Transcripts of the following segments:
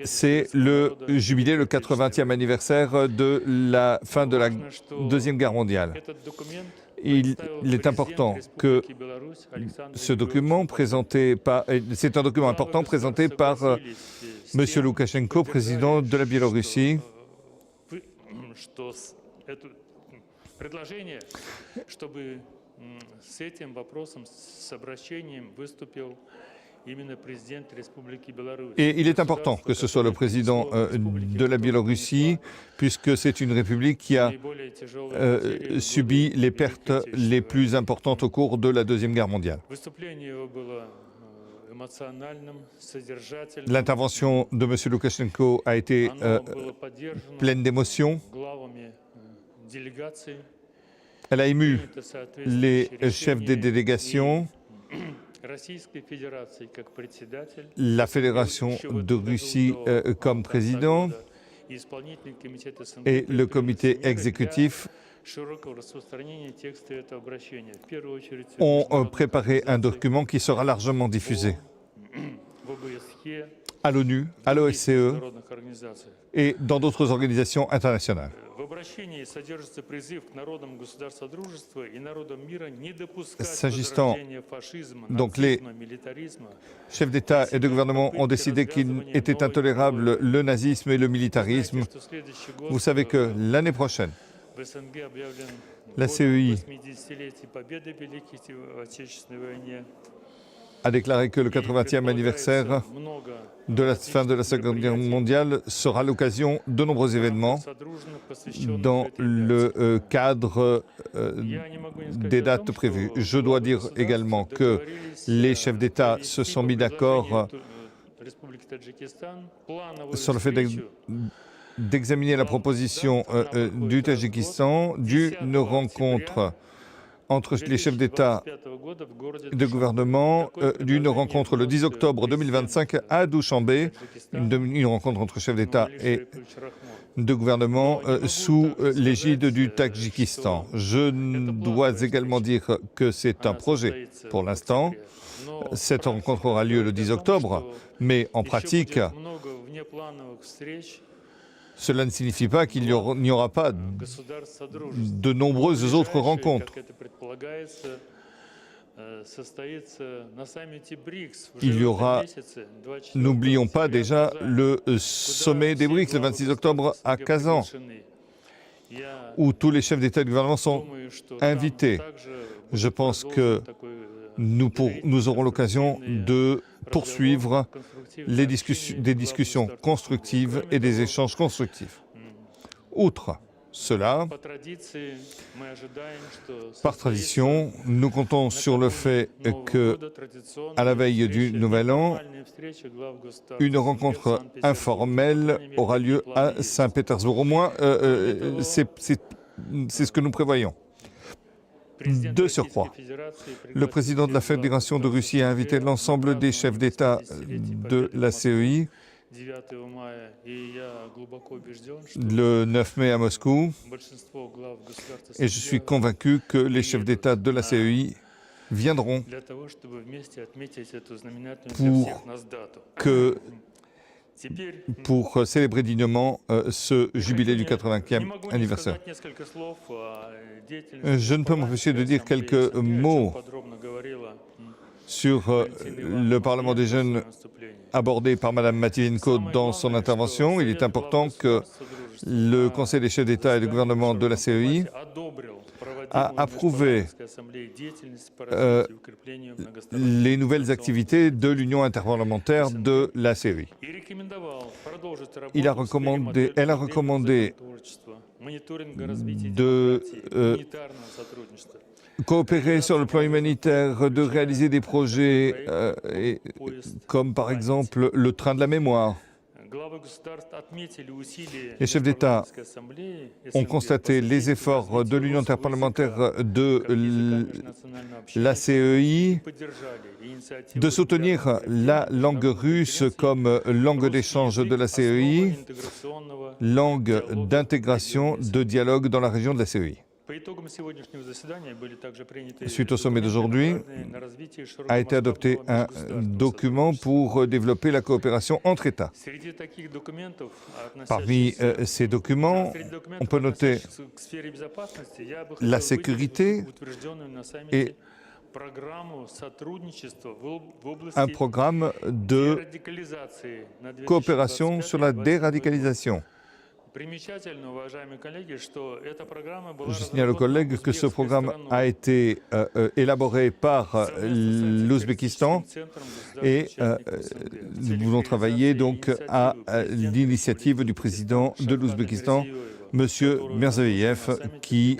C'est le jubilé, le 80e anniversaire de la fin de la Deuxième Guerre mondiale. Il est important que ce document c'est un document important présenté par M. Loukachenko, président de la Biélorussie. Et il est important que ce soit le président de la Biélorussie, puisque c'est une république qui a subi les pertes les plus importantes au cours de la Deuxième Guerre mondiale. L'intervention de M. Loukachenko a été pleine d'émotions. Elle a ému les chefs des délégations. La Fédération de Russie comme président et le comité exécutif ont préparé un document qui sera largement diffusé à l'ONU, à l'OSCE et dans d'autres organisations internationales. S'agissant, donc les chefs d'État et de gouvernement ont décidé qu'il était intolérable le nazisme et le militarisme. Vous savez que l'année prochaine, la CEI a déclaré que le 80e anniversaire de la fin de la Seconde Guerre mondiale sera l'occasion de nombreux événements dans le cadre des dates prévues. Je dois dire également que les chefs d'État se sont mis d'accord sur le fait d'examiner la proposition du Tadjikistan d'une rencontre entre les chefs d'État et de gouvernement, d'une rencontre le 10 octobre 2025 à Douchanbé, une rencontre entre chefs d'État et de gouvernement sous l'égide du Tadjikistan. Je dois également dire que c'est un projet pour l'instant. Cette rencontre aura lieu le 10 octobre, mais en pratique, cela ne signifie pas qu'il n'y aura pas de nombreuses autres rencontres. Il y aura, n'oublions pas déjà, le sommet des BRICS le 26 octobre à Kazan, où tous les chefs d'État et de gouvernement sont invités. Je pense que nous aurons l'occasion de poursuivre des discussions constructives et des échanges constructifs. Outre cela, par tradition, nous comptons sur le fait que, à la veille du Nouvel An, une rencontre informelle aura lieu à Saint-Pétersbourg. Au moins, c'est ce que nous prévoyons. De surcroît, le président de la Fédération de Russie a invité l'ensemble des chefs d'État de la CEI le 9 mai à Moscou, et je suis convaincu que les chefs d'État de la CEI viendront pour célébrer dignement ce jubilé du 80e anniversaire. Je ne peux m'empêcher de dire quelques mots sur le Parlement des jeunes abordé par Mme Matvienko dans son intervention. Il est important que le Conseil des chefs d'État et de gouvernement de la CEI a approuvé les nouvelles activités de l'Union interparlementaire de la CEI. Elle a recommandé de coopérer sur le plan humanitaire, de réaliser des projets comme par exemple le train de la mémoire. Les chefs d'État ont constaté les efforts de l'Union interparlementaire de la CEI de soutenir la langue russe comme langue d'échange de la CEI, langue d'intégration, de dialogue dans la région de la CEI. Suite au sommet d'aujourd'hui, a été adopté un document pour développer la coopération entre États. Parmi ces documents, on peut noter la sécurité et un programme de coopération sur la déradicalisation. Je signale aux collègues que ce programme a été élaboré par l'Ouzbékistan et nous voulons travailler donc à l'initiative du président de l'Ouzbékistan, M. Mirziyoyev, qui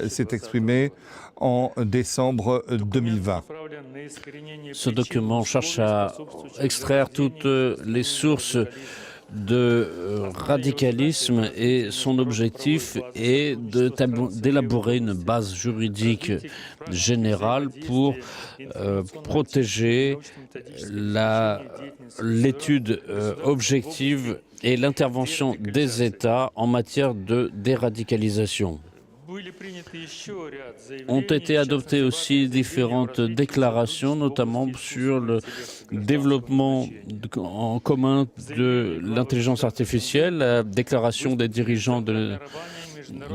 s'est exprimé en décembre 2020. Ce document cherche à extraire toutes les sources de radicalisme et son objectif est d'élaborer une base juridique générale pour protéger l'étude objective et l'intervention des États en matière de déradicalisation. Ont été adoptées aussi différentes déclarations, notamment sur le développement en commun de l'intelligence artificielle. La déclaration des dirigeants de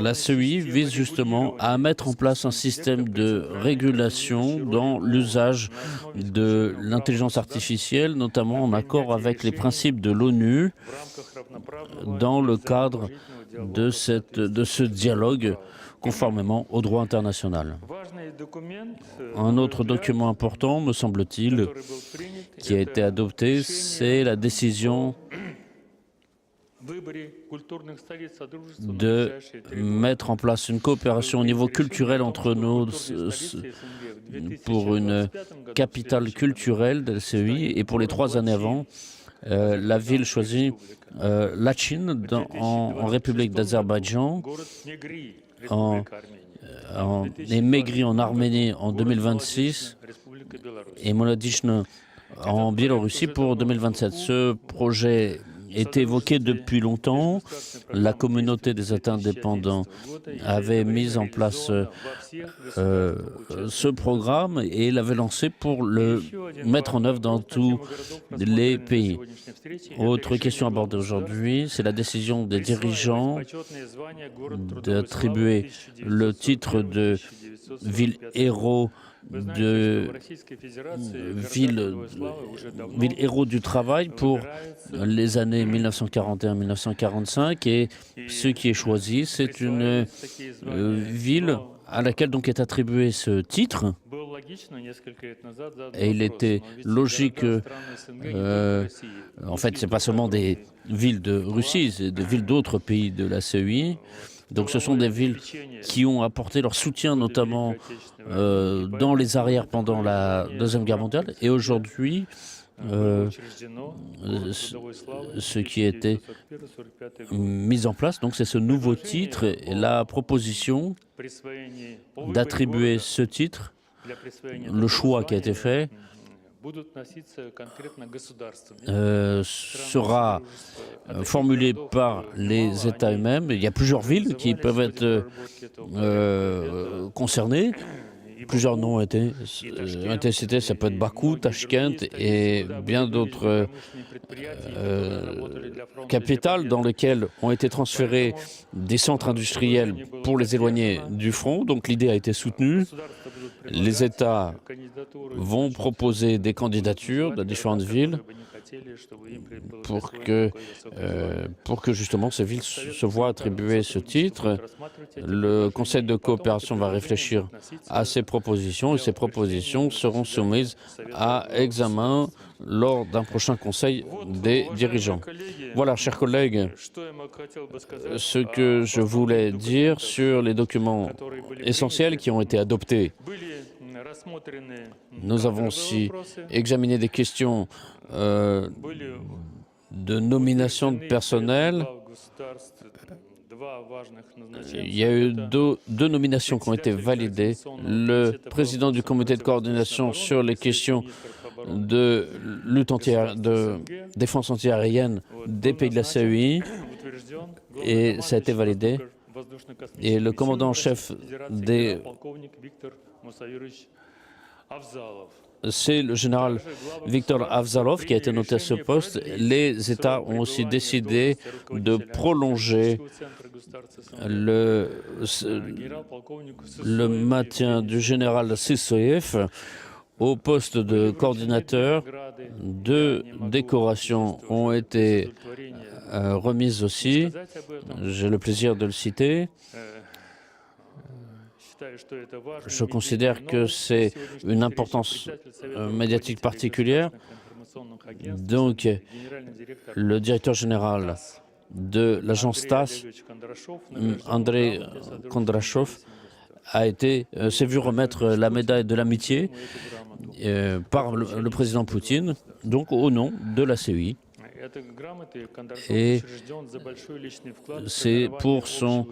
la CEI vise justement à mettre en place un système de régulation dans l'usage de l'intelligence artificielle, notamment en accord avec les principes de l'ONU, dans le cadre de ce dialogue conformément au droit international. Un autre document important, me semble-t-il, qui a été adopté, c'est la décision de mettre en place une coopération au niveau culturel entre nous pour une capitale culturelle de la CEI et pour les 3 années avant, la ville choisit Lachin en République d'Azerbaïdjan, et Megri en Arménie en 2026 et Molodichne en Biélorussie pour 2027. Ce projet est évoqué depuis longtemps. La communauté des États indépendants avait mis en place ce programme et l'avait lancé pour le mettre en œuvre dans tous les pays. Autre question abordée aujourd'hui, c'est la décision des dirigeants d'attribuer le titre de ville-héros ville héros du travail pour les années 1941-1945 et ce qui est choisi, c'est une ville à laquelle donc est attribué ce titre. Et il était logique, en fait, c'est pas seulement des villes de Russie, c'est des villes d'autres pays de la CEI. Donc ce sont des villes qui ont apporté leur soutien, notamment dans les arrières pendant la Deuxième Guerre mondiale. Et aujourd'hui, ce qui a été mis en place, donc c'est ce nouveau titre et la proposition d'attribuer ce titre, le choix qui a été fait, sera formulé par les États eux-mêmes. Il y a plusieurs villes qui peuvent être concernées. Plusieurs noms ont été cités, ça peut être Bakou, Tashkent et bien d'autres capitales dans lesquelles ont été transférés des centres industriels pour les éloigner du front. Donc l'idée a été soutenue. Les États vont proposer des candidatures de différentes villes pour que justement ces villes se voient attribuer ce titre. Le Conseil de coopération va réfléchir à ces propositions et ces propositions seront soumises à examen lors d'un prochain Conseil des dirigeants. Voilà, chers collègues, ce que je voulais dire sur les documents essentiels qui ont été adoptés. Nous avons aussi examiné des questions de nomination de personnel. Il y a eu deux nominations qui ont été validées. Le président du comité de coordination sur les questions de défense antiaérienne des pays de la CEI, et ça a été validé. Et le commandant en chef des... C'est le général Viktor Avzalov qui a été noté à ce poste. Les États ont aussi décidé de prolonger le maintien du général Sissoyev au poste de coordinateur. 2 décorations ont été remises aussi. J'ai le plaisir de le citer. Je considère que c'est une importance médiatique particulière. Donc, le directeur général de l'agence TASS, Andrei Kondrashov, s'est vu remettre la médaille de l'amitié par le président Poutine, donc au nom de la CEI. Et c'est pour son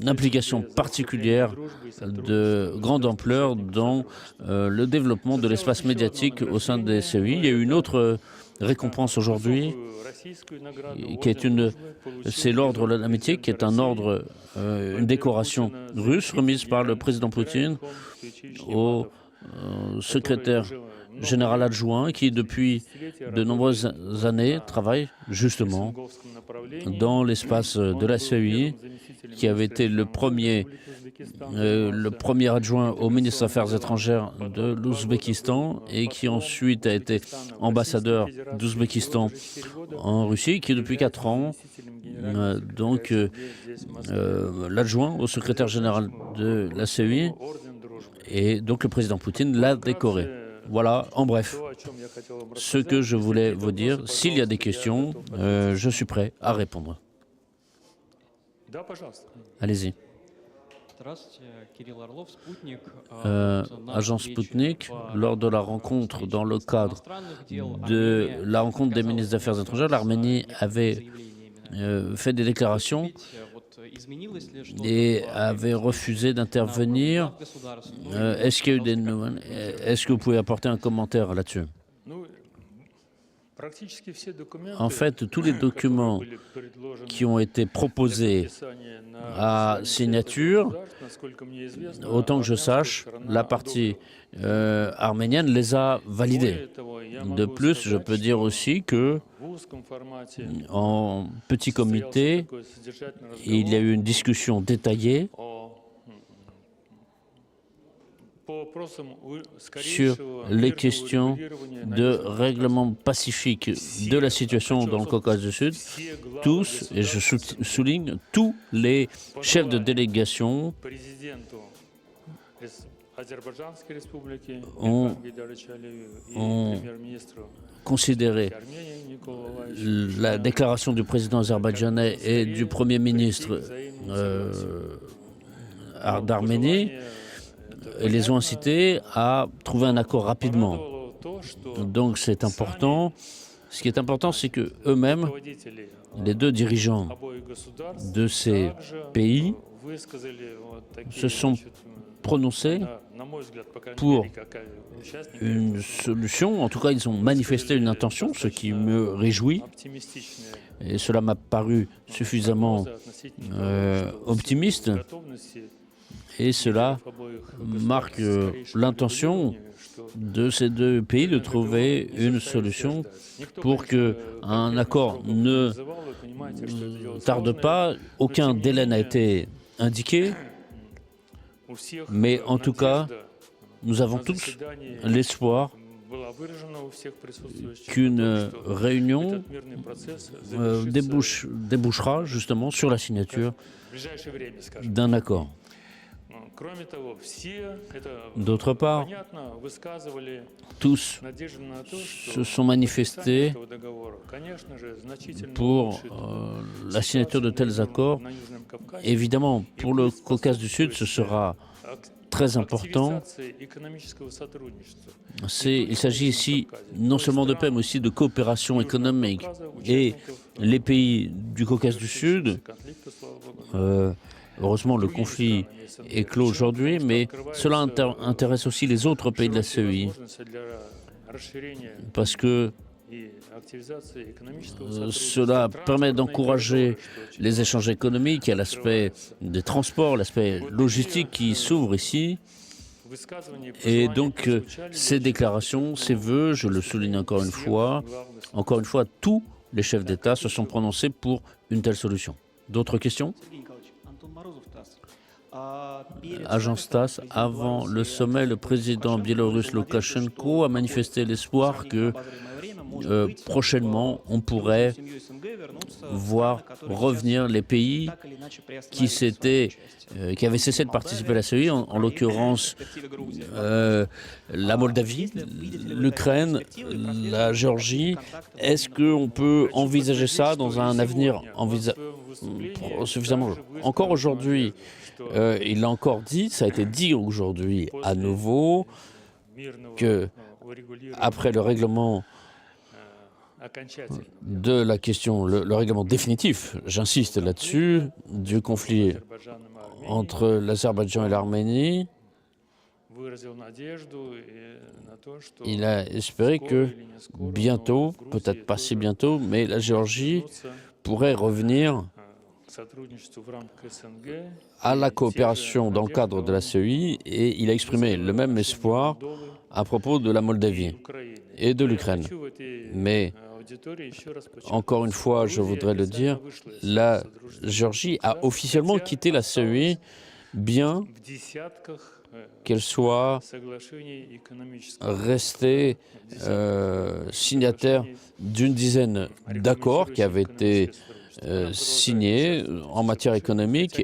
implication particulière de grande ampleur dans le développement de l'espace médiatique au sein des CEI. Il y a eu une autre récompense aujourd'hui, qui est c'est l'ordre de l'amitié, qui est un ordre, une décoration russe remise par le président Poutine au secrétaire général adjoint qui, depuis de nombreuses années, travaille justement dans l'espace de la CEI, qui avait été le premier adjoint au ministre des Affaires étrangères de l'Ouzbékistan et qui ensuite a été ambassadeur d'Ouzbékistan en Russie, qui depuis 4 ans, l'adjoint au secrétaire général de la CEI, et donc le président Poutine l'a décoré. Voilà, en bref, ce que je voulais vous dire. S'il y a des questions, je suis prêt à répondre. Allez-y. Agence Sputnik, lors de la rencontre, dans le cadre de la rencontre des ministres des Affaires étrangères, l'Arménie avait fait des déclarations et avait refusé d'intervenir. Est-ce qu'il y a eu des nouvelles? Est-ce que vous pouvez apporter un commentaire là-dessus? En fait, tous les documents qui ont été proposés à signature, autant que je sache, la partie arménienne les a validés. De plus, je peux dire aussi que en petit comité, il y a eu une discussion détaillée sur les questions de règlement pacifique de la situation dans le Caucase du Sud. Tous, et je souligne, tous les chefs de délégation ont considéré la déclaration du président azerbaïdjanais et du Premier ministre d'Arménie et les ont incités à trouver un accord rapidement. Donc c'est important. Ce qui est important, c'est que eux-mêmes, les 2 dirigeants de ces pays, se sont prononcés pour une solution. En tout cas, ils ont manifesté une intention, ce qui me réjouit. Et cela m'a paru suffisamment optimiste. Et cela marque l'intention de ces 2 pays de trouver une solution pour qu'un accord ne tarde pas. Aucun délai n'a été indiqué, mais en tout cas, nous avons tous l'espoir qu'une réunion débouchera justement sur la signature d'un accord. D'autre part, tous se sont manifestés pour la signature de tels accords. Évidemment, pour le Caucase du Sud, ce sera très important. Il s'agit ici non seulement de paix, mais aussi de coopération économique. Et les pays du Caucase du Sud, heureusement, le conflit est clos aujourd'hui, mais cela intéresse aussi les autres pays de la CEI, parce que Cela permet d'encourager les échanges économiques. Il y a l'aspect des transports, l'aspect logistique qui s'ouvre ici. Et donc, ces déclarations, ces vœux, je le souligne encore une fois, tous les chefs d'État se sont prononcés pour une telle solution. D'autres questions? Agence TASS, avant le sommet, le président biélorusse Loukachenko a manifesté l'espoir que prochainement, on pourrait voir revenir les pays qui avaient cessé de participer à la CEI, en l'occurrence la Moldavie, l'Ukraine, la Géorgie. Est-ce qu'on peut envisager ça dans un avenir suffisamment? Encore aujourd'hui, il l'a encore dit, ça a été dit aujourd'hui à nouveau, que après le règlement de la question, le règlement définitif, j'insiste là-dessus, du conflit entre l'Azerbaïdjan et l'Arménie, il a espéré que bientôt, peut-être pas si bientôt, mais la Géorgie pourrait revenir à la coopération dans le cadre de la CEI, et il a exprimé le même espoir à propos de la Moldavie et de l'Ukraine. Mais, encore une fois, je voudrais le dire, la Géorgie a officiellement quitté la CEI, bien qu'elle soit restée signataire d'une dizaine d'accords qui avaient été signés en matière économique.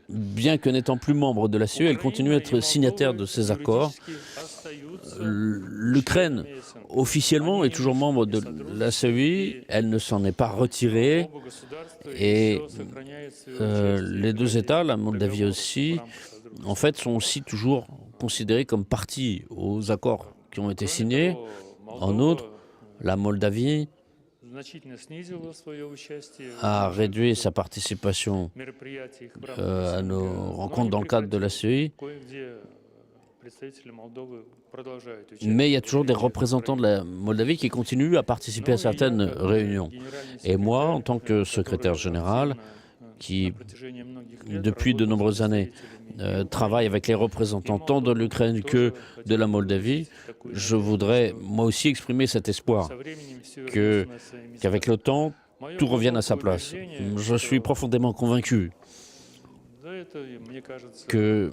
Bien que n'étant plus membre de la CEI, elle continue à être signataire de ces accords. L'Ukraine, officiellement, est toujours membre de la CEI, elle ne s'en est pas retirée, et les deux États, la Moldavie aussi, en fait, sont aussi toujours considérés comme parties aux accords qui ont été signés. En outre, la Moldavie a réduit sa participation à nos rencontres dans le cadre de la CEI. Mais il y a toujours des représentants de la Moldavie qui continuent à participer à certaines réunions. Et moi, en tant que secrétaire général, qui, depuis de nombreuses années, travaille avec les représentants tant de l'Ukraine que de la Moldavie, je voudrais moi aussi exprimer cet espoir qu'avec le temps, tout revienne à sa place. Je suis profondément convaincu que,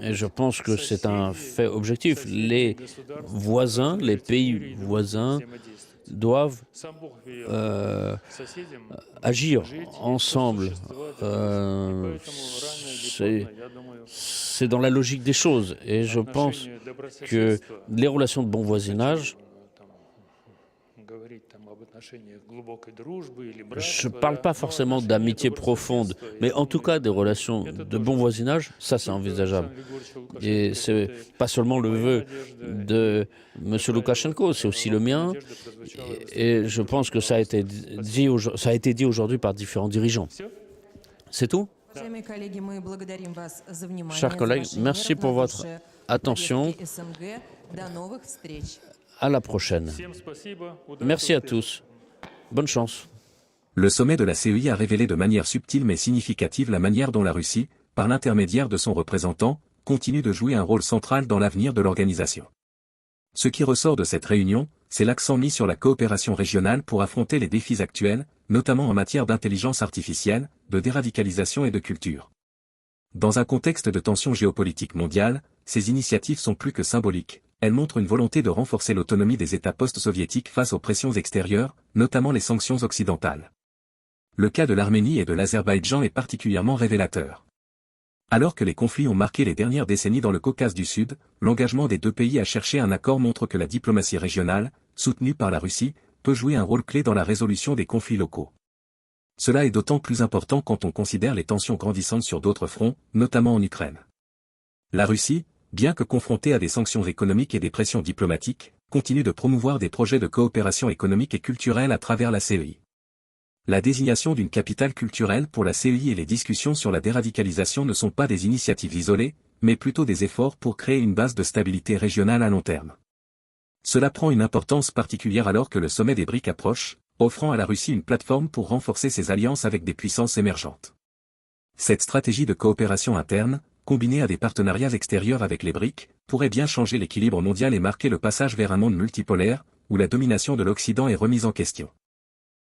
et je pense que c'est un fait objectif, les voisins, les pays voisins doivent agir ensemble. C'est dans la logique des choses. Et je pense que les relations de bon voisinage, je ne parle pas forcément d'amitié profonde, mais en tout cas des relations de bon voisinage, ça c'est envisageable. Et ce n'est pas seulement le vœu de M. Loukachenko, c'est aussi le mien. Et je pense que ça a été dit aujourd'hui par différents dirigeants. C'est tout? Chers collègues, merci pour votre attention. À la prochaine. Merci à tous. Bonne chance. Le sommet de la CEI a révélé de manière subtile mais significative la manière dont la Russie, par l'intermédiaire de son représentant, continue de jouer un rôle central dans l'avenir de l'organisation. Ce qui ressort de cette réunion, c'est l'accent mis sur la coopération régionale pour affronter les défis actuels, notamment en matière d'intelligence artificielle, de déradicalisation et de culture. Dans un contexte de tension géopolitique mondiale, ces initiatives sont plus que symboliques. Elles montrent une volonté de renforcer l'autonomie des États post-soviétiques face aux pressions extérieures, notamment les sanctions occidentales. Le cas de l'Arménie et de l'Azerbaïdjan est particulièrement révélateur. Alors que les conflits ont marqué les dernières décennies dans le Caucase du Sud, l'engagement des deux pays à chercher un accord montre que la diplomatie régionale, soutenue par la Russie, peut jouer un rôle clé dans la résolution des conflits locaux. Cela est d'autant plus important quand on considère les tensions grandissantes sur d'autres fronts, notamment en Ukraine. La Russie, bien que confrontée à des sanctions économiques et des pressions diplomatiques, continue de promouvoir des projets de coopération économique et culturelle à travers la CEI. La désignation d'une capitale culturelle pour la CEI et les discussions sur la déradicalisation ne sont pas des initiatives isolées, mais plutôt des efforts pour créer une base de stabilité régionale à long terme. Cela prend une importance particulière alors que le sommet des BRICS approche, offrant à la Russie une plateforme pour renforcer ses alliances avec des puissances émergentes. Cette stratégie de coopération interne, combinée à des partenariats extérieurs avec les BRICS, pourrait bien changer l'équilibre mondial et marquer le passage vers un monde multipolaire, où la domination de l'Occident est remise en question.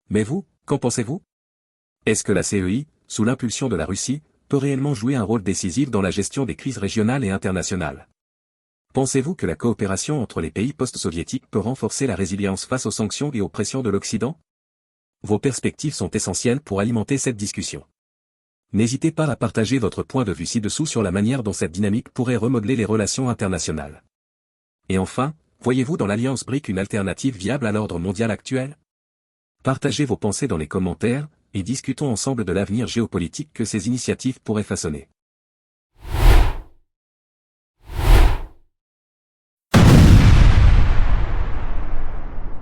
Mais vous, qu'en pensez-vous? Est-ce que la CEI, sous l'impulsion de la Russie, peut réellement jouer un rôle décisif dans la gestion des crises régionales et internationales? Pensez-vous que la coopération entre les pays post-soviétiques peut renforcer la résilience face aux sanctions et aux pressions de l'Occident? Vos perspectives sont essentielles pour alimenter cette discussion. N'hésitez pas à partager votre point de vue ci-dessous sur la manière dont cette dynamique pourrait remodeler les relations internationales. Et enfin, voyez-vous dans l'Alliance BRICS une alternative viable à l'ordre mondial actuel? Partagez vos pensées dans les commentaires, et discutons ensemble de l'avenir géopolitique que ces initiatives pourraient façonner.